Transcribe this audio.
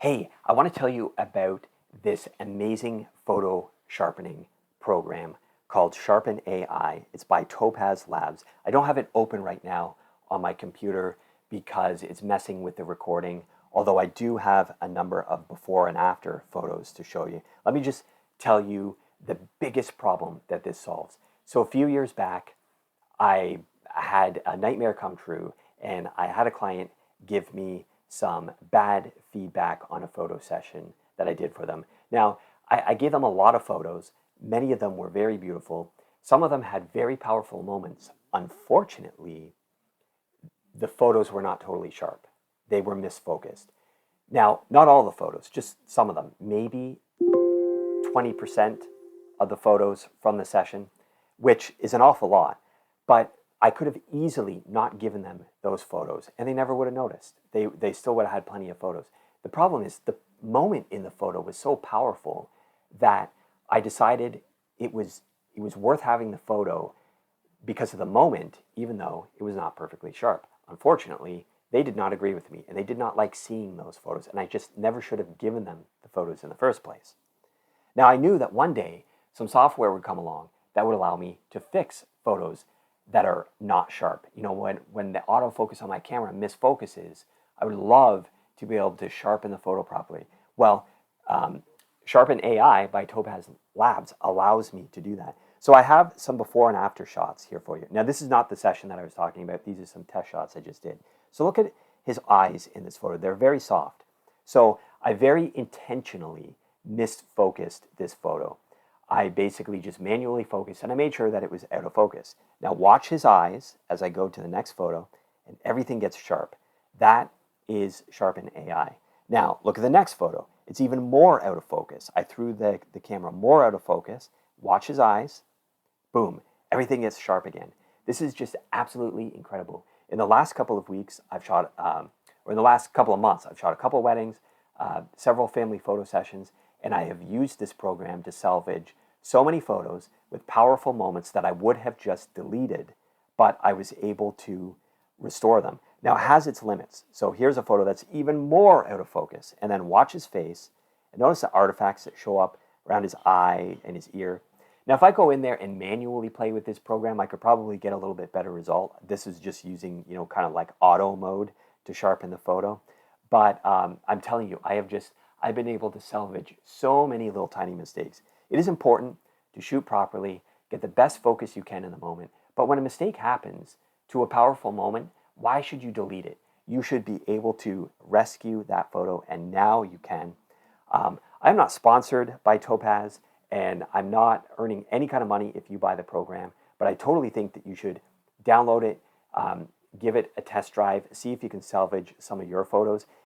Hey, I want to tell you about this amazing photo sharpening program called Sharpen AI. It's by Topaz Labs. I don't have it open right now on my computer because it's messing with the recording, although I do have a number of before and after photos to show you. Let me just tell you the biggest problem that this solves. So a few years back, I had a nightmare come true, and I had a client give me some bad feedback on a photo session that I did for them. Now, I gave them a lot of photos. Many of them were very beautiful. Some of them had very powerful moments. Unfortunately, the photos were not totally sharp. They were misfocused. Now, not all the photos, just some of them. Maybe 20% of the photos from the session, which is an awful lot. But I could have easily not given them those photos, and they never would have noticed. They still would have had plenty of photos. The problem is the moment in the photo was so powerful that I decided it was worth having the photo because of the moment, even though it was not perfectly sharp. Unfortunately, they did not agree with me, and they did not like seeing those photos, and I just never should have given them the photos in the first place. Now, I knew that one day some software would come along that would allow me to fix photos that are not sharp. You know, when the autofocus on my camera misfocuses, I would love to be able to sharpen the photo properly. Well, Sharpen AI by Topaz Labs allows me to do that. So I have some before and after shots here for you. Now, this is not the session that I was talking about. These are some test shots I just did. So look at his eyes in this photo. They're very soft. So I very intentionally misfocused this photo. I basically just manually focused, and I made sure that it was out of focus. Now watch his eyes as I go to the next photo, and everything gets sharp. That is Sharpen AI. Now look at the next photo. It's even more out of focus. I threw the camera more out of focus. Watch his eyes. Boom. Everything gets sharp again. This is just absolutely incredible. In the last couple of weeks, I've shot, or in the last couple of months, I've shot a couple weddings, several family photo sessions, and I have used this program to salvage so many photos with powerful moments that I would have just deleted, but I was able to restore them. Now it has its limits. So here's a photo that's even more out of focus. And then watch his face and notice the artifacts that show up around his eye and his ear. Now if I go in there and manually play with this program, I could probably get a little bit better result. This is just using, kind of like auto mode to sharpen the photo. But I'm telling you, I've been able to salvage so many little tiny mistakes. It is important to shoot properly, get the best focus you can in the moment. But when a mistake happens to a powerful moment, why should you delete it? You should be able to rescue that photo, and now you can. I'm not sponsored by Topaz, and I'm not earning any kind of money if you buy the program, but I totally think that you should download it, give it a test drive, see if you can salvage some of your photos.